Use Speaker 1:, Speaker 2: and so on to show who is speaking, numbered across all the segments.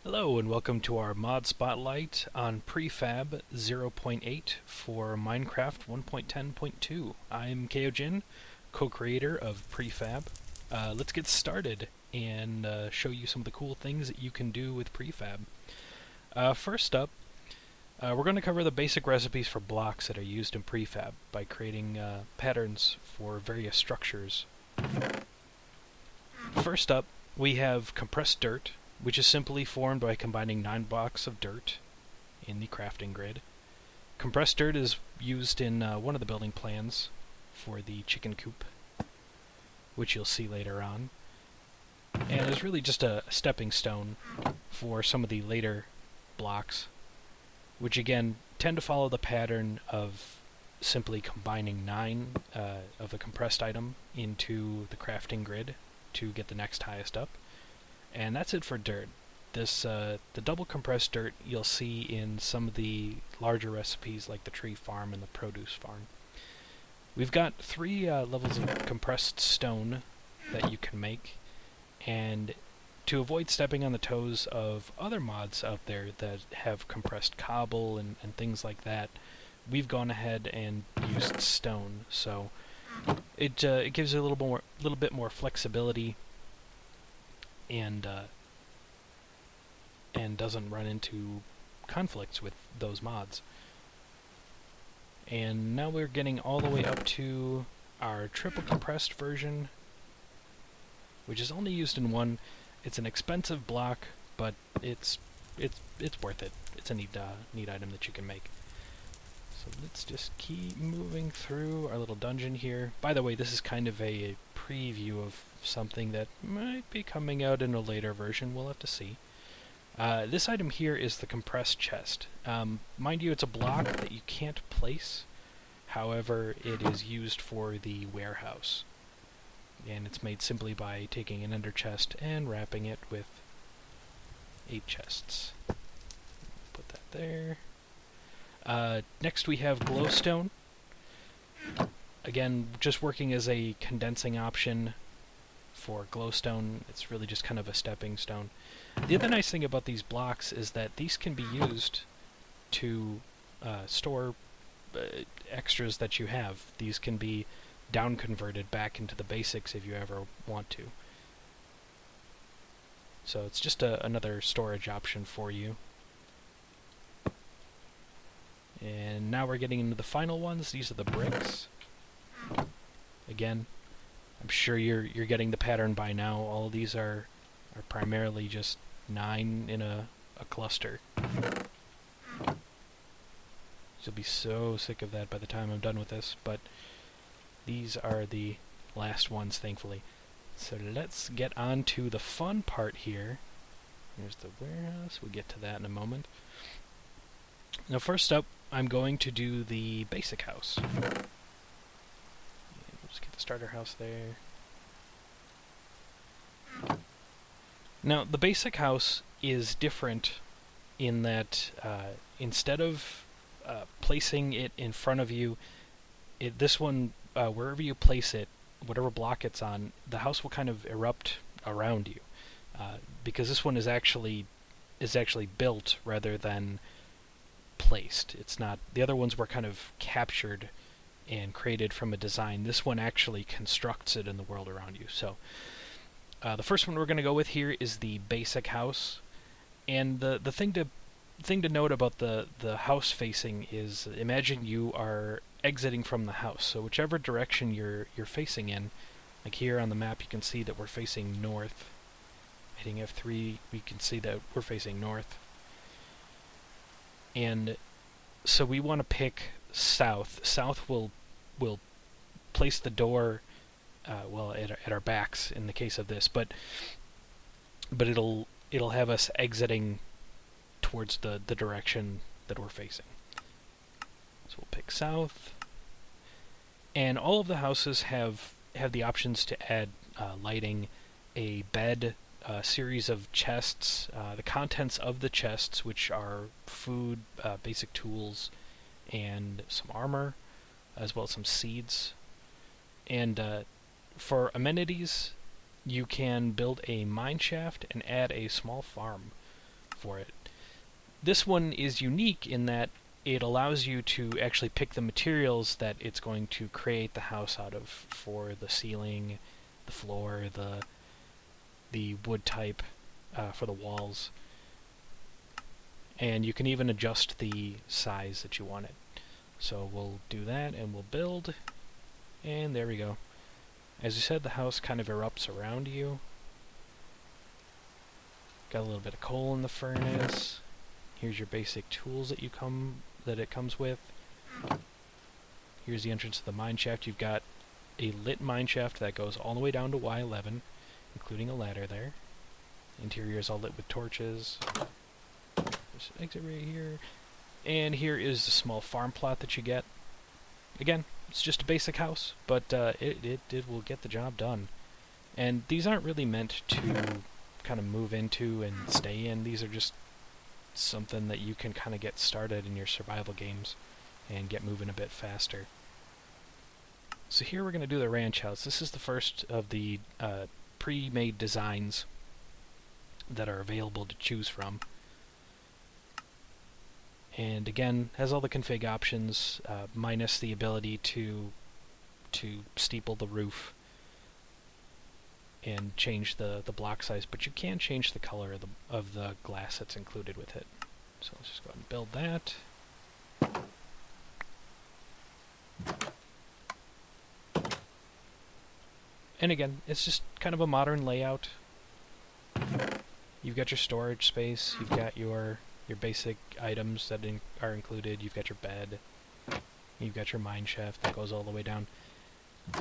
Speaker 1: Hello and welcome to our mod spotlight on Prefab 0.8 for Minecraft 1.10.2. I'm Keojin, co-creator of Prefab. Let's get started and show you some of the cool things that you can do with Prefab. First up, we're going to cover the basic recipes for blocks that are used in Prefab by creating patterns for various structures. First up, we have compressed dirt, which is simply formed by combining 9 blocks of dirt in the crafting grid. Compressed dirt is used in one of the building plans for the chicken coop, which you'll see later on, and is really just a stepping stone for some of the later blocks, which again tend to follow the pattern of simply combining 9 of a compressed item into the crafting grid to get the next highest up. And that's it for dirt. This the double compressed dirt you'll see in some of the larger recipes like the tree farm and the produce farm. We've got 3 levels of compressed stone that you can make, and to avoid stepping on the toes of other mods out there that have compressed cobble and things like that, we've gone ahead and used stone. So it gives you a little bit more flexibility and doesn't run into conflicts with those mods. And now we're getting all the way up to our triple compressed version, which is only used in one. It's an expensive block, but it's worth it. It's a neat item that you can make. So let's just keep moving through our little dungeon here. By the way, this is kind of a preview of something that might be coming out in a later version. We'll have to see. This item here is the compressed chest. Mind you, it's a block that you can't place. However, it is used for the warehouse. And it's made simply by taking an ender chest and wrapping it with 8 chests. Put that there. Next we have glowstone. Again, just working as a condensing option for glowstone. It's really just kind of a stepping stone. The other nice thing about these blocks is that these can be used to store extras that you have. These can be down converted back into the basics if you ever want to. So it's just another storage option for you. And now we're getting into the final ones. These are the bricks. Again, I'm sure you're getting the pattern by now. All of these are primarily just 9 in a cluster. You'll be so sick of that by the time I'm done with this, but these are the last ones, thankfully. So let's get on to the fun part here. Here's the warehouse. We'll get to that in a moment. Now first up, I'm going to do the basic house. Just get the starter house there. Now, the basic house is different in that instead of placing it in front of you, this one, wherever you place it, whatever block it's on, the house will kind of erupt around you. Because this one is actually built rather than placed. It's not. The other ones were kind of captured and created from a design. This one actually constructs it in the world around you. So the first one we're going to go with here is the basic house. And the thing to note about the house facing is, imagine you are exiting from the house. So whichever direction you're facing in, like here on the map you can see that we're facing north. Hitting F3, we can see that we're facing north. And so we want to pick south. South will place the door at our backs in the case of this, but it'll have us exiting towards the direction that we're facing. So we'll pick south, and all of the houses have the options to add lighting, a bed, a series of chests, the contents of the chests, which are food, basic tools, and some armor, as well as some seeds. And for amenities, you can build a mine shaft and add a small farm. for it. This one is unique in that it allows you to actually pick the materials that it's going to create the house out of for the ceiling, the floor, the wood type for the walls. And you can even adjust the size that you want it. So we'll do that and we'll build, and there we go. As you said, the house kind of erupts around you. Got a little bit of coal in the furnace. Here's your basic tools that it comes with. Here's the entrance to the mine shaft. You've got a lit mine shaft that goes all the way down to Y11, including a ladder there. Interior is all lit with torches. There's an exit right here. And here is the small farm plot that you get. Again, it's just a basic house, but it will get the job done. And these aren't really meant to kind of move into and stay in. These are just something that you can kind of get started in your survival games and get moving a bit faster. So here we're going to do the ranch house. This is the first of the pre-made designs that are available to choose from. And again, has all the config options, minus the ability to steeple the roof and change the block size, but you can change the color of the glass that's included with it. So let's just go ahead and build that. And again, it's just kind of a modern layout. You've got your storage space, you've got your basic items that are included, you've got your bed, you've got your mine shaft that goes all the way down.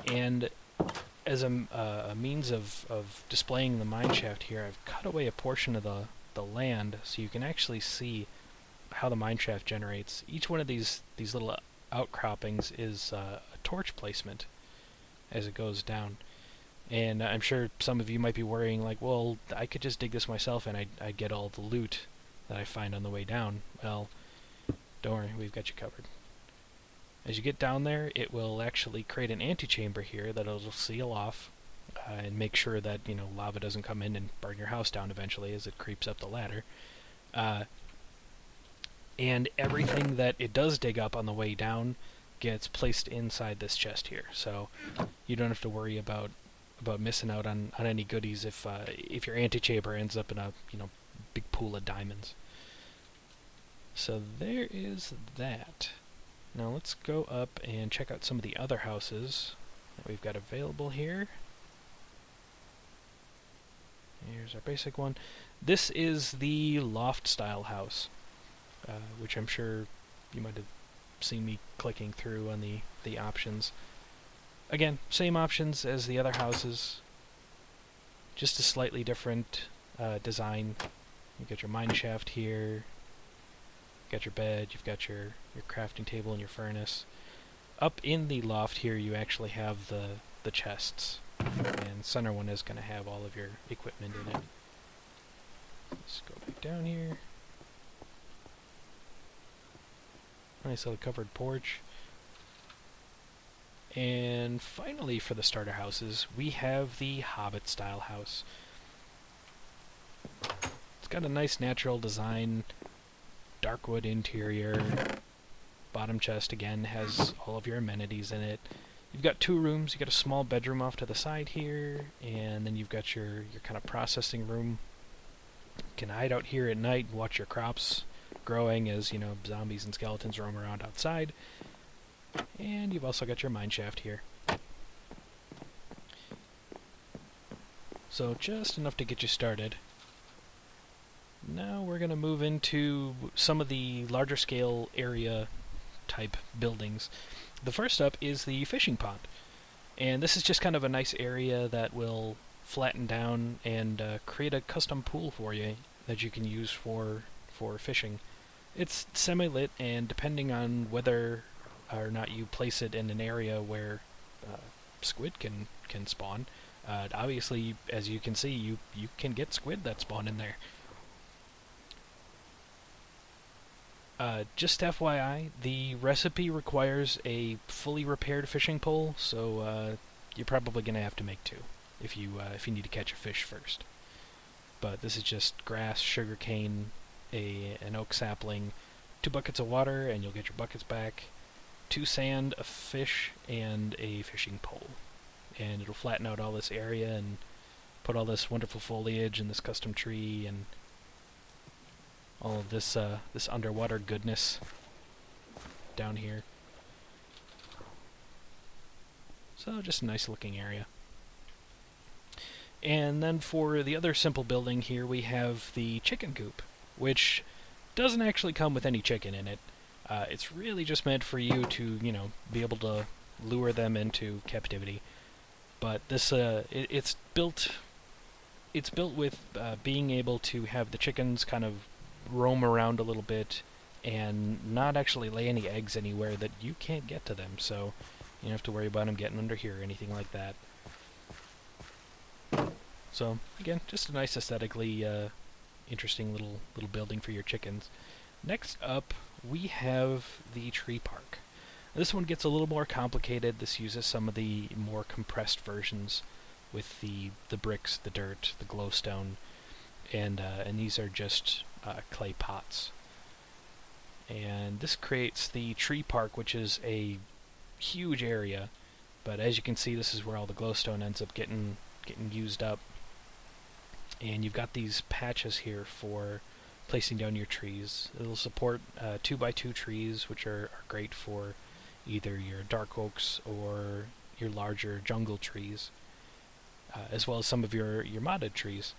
Speaker 1: And as a means of displaying the mine shaft here, I've cut away a portion of the land so you can actually see how the mine shaft generates. Each one of these little outcroppings is a torch placement as it goes down. And I'm sure some of you might be worrying, like, well, I could just dig this myself and I'd get all the loot that I find on the way down. Well, don't worry, we've got you covered. As you get down there, it will actually create an antechamber here that it'll seal off and make sure that, you know, lava doesn't come in and burn your house down eventually as it creeps up the ladder. And everything that it does dig up on the way down gets placed inside this chest here. So you don't have to worry about missing out on any goodies if your antechamber ends up in a, you know, big pool of diamonds. So there is that. Now let's go up and check out some of the other houses that we've got available here. Here's our basic one. This is the loft style house, which I'm sure you might have seen me clicking through on the options. Again, same options as the other houses, just a slightly different design. You've got your mine shaft here, you've got your bed, you've got your crafting table and your furnace. Up in the loft here you actually have the chests, and center one is going to have all of your equipment in it. Let's go back down here. Nice little covered porch. And finally, for the starter houses, we have the Hobbit style house. It's got a nice natural design, dark wood interior. Bottom chest again has all of your amenities in it. You've got two rooms. You've got a small bedroom off to the side here, and then you've got your kind of processing room. You can hide out here at night and watch your crops growing as, you know, zombies and skeletons roam around outside. And you've also got your mine shaft here. So just enough to get you started. Now we're going to move into some of the larger scale area type buildings. The first up is the fishing pond. And this is just kind of a nice area that will flatten down and create a custom pool for you that you can use for fishing. It's semi-lit, and depending on whether or not you place it in an area where squid can spawn, obviously, as you can see, you can get squid that spawn in there. Just FYI, the recipe requires a fully repaired fishing pole, so you're probably going to have to make two if you need to catch a fish first. But this is just grass, sugarcane, an oak sapling, 2 buckets of water, and you'll get your buckets back, 2 sand, a fish, and a fishing pole. And it'll flatten out all this area and put all this wonderful foliage and this custom tree and all of this this underwater goodness down here. So just a nice looking area. And then for the other simple building here, we have the chicken coop, which doesn't actually come with any chicken in it. It's really just meant for you to, you know, be able to lure them into captivity. But this, it's built with being able to have the chickens kind of roam around a little bit and not actually lay any eggs anywhere that you can't get to them. So you don't have to worry about them getting under here or anything like that. So again, just a nice aesthetically interesting little building for your chickens. Next up, we have the tree park. This one gets a little more complicated. This uses some of the more compressed versions with the bricks, the dirt, the glowstone, and these are just clay pots. And this creates the tree park, which is a huge area. But as you can see, this is where all the glowstone ends up getting used up. And you've got these patches here for placing down your trees. It'll support 2x2 trees, which are great for either your dark oaks or your larger jungle trees, as well as some of your modded trees,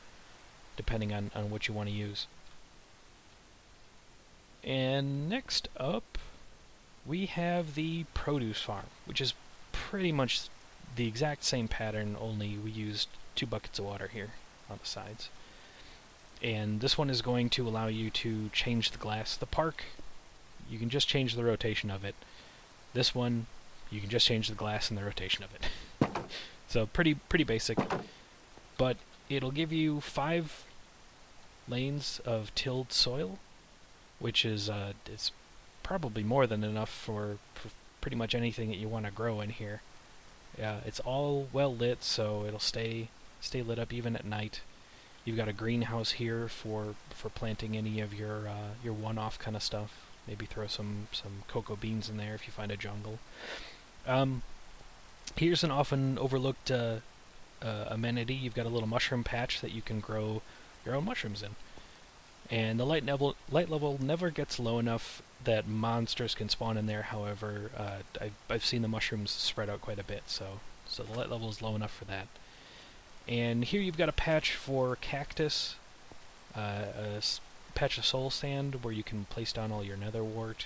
Speaker 1: depending on what you want to use. And next up, we have the produce farm, which is pretty much the exact same pattern, only we used 2 buckets of water here on the sides. And this one is going to allow you to change the glass. The park, you can just change the rotation of it. This one, you can just change the glass and the rotation of it. So pretty basic, but it'll give you 5 lanes of tilled soil, which is it's probably more than enough for pretty much anything that you want to grow in here. It's all well lit, so it'll stay lit up even at night. You've got a greenhouse here for planting any of your one-off kind of stuff. Maybe throw some cocoa beans in there if you find a jungle. Here's an often overlooked amenity. You've got a little mushroom patch that you can grow your own mushrooms in. And the light level never gets low enough that monsters can spawn in there. However, I've seen the mushrooms spread out quite a bit, so the light level is low enough for that. And here you've got a patch for cactus, a patch of soul sand where you can place down all your nether wart,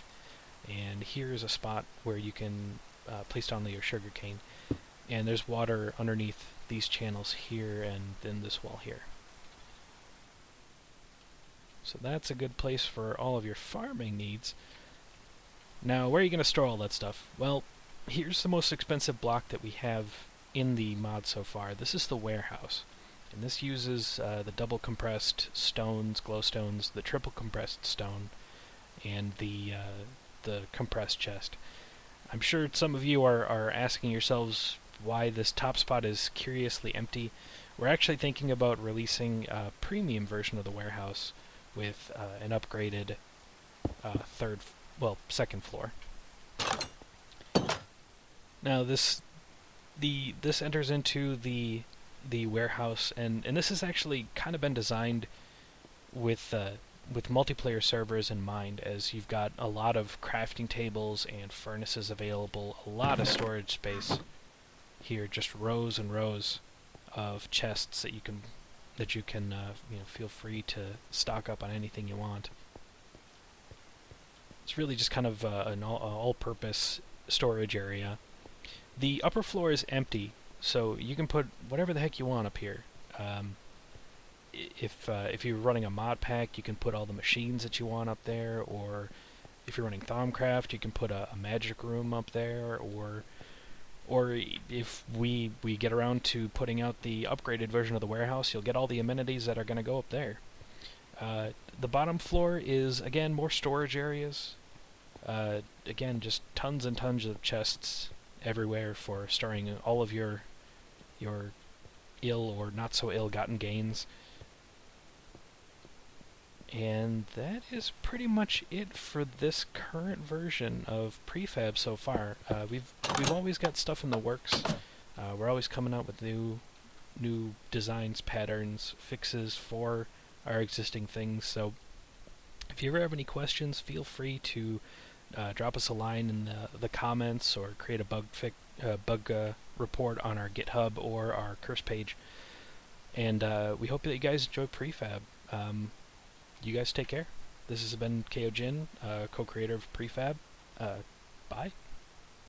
Speaker 1: and here's a spot where you can place down your sugarcane. And there's water underneath these channels here and then this wall here. So that's a good place for all of your farming needs. Now, where are you going to store all that stuff? Well, here's the most expensive block that we have in the mod so far. This is the warehouse. And this uses the double compressed stones, glowstones, the triple compressed stone, and the compressed chest. I'm sure some of you are asking yourselves why this top spot is curiously empty. We're actually thinking about releasing a premium version of the warehouse with an upgraded second floor. Now this enters into the warehouse, and this has actually kind of been designed with multiplayer servers in mind, as you've got a lot of crafting tables and furnaces available, a lot of storage space here, just rows and rows of chests that you can feel free to stock up on anything you want. It's really just kind of an all-purpose storage area. The upper floor is empty, so you can put whatever the heck you want up here. If you're running a mod pack, you can put all the machines that you want up there, or if you're running Thaumcraft, you can put a magic room up there, or if we get around to putting out the upgraded version of the warehouse, you'll get all the amenities that are going to go up there. The bottom floor is, again, more storage areas. Again, just tons and tons of chests everywhere for storing all of your ill or not so ill-gotten gains. And that is pretty much it for this current version of Prefab so far. We've always got stuff in the works. We're always coming out with new designs, patterns, fixes for our existing things. So if you ever have any questions, feel free to drop us a line in the comments or create a bug report on our GitHub or our Curse page. And we hope that you guys enjoy Prefab. You guys take care. This has been Ko Jin, co-creator of Prefab. Bye.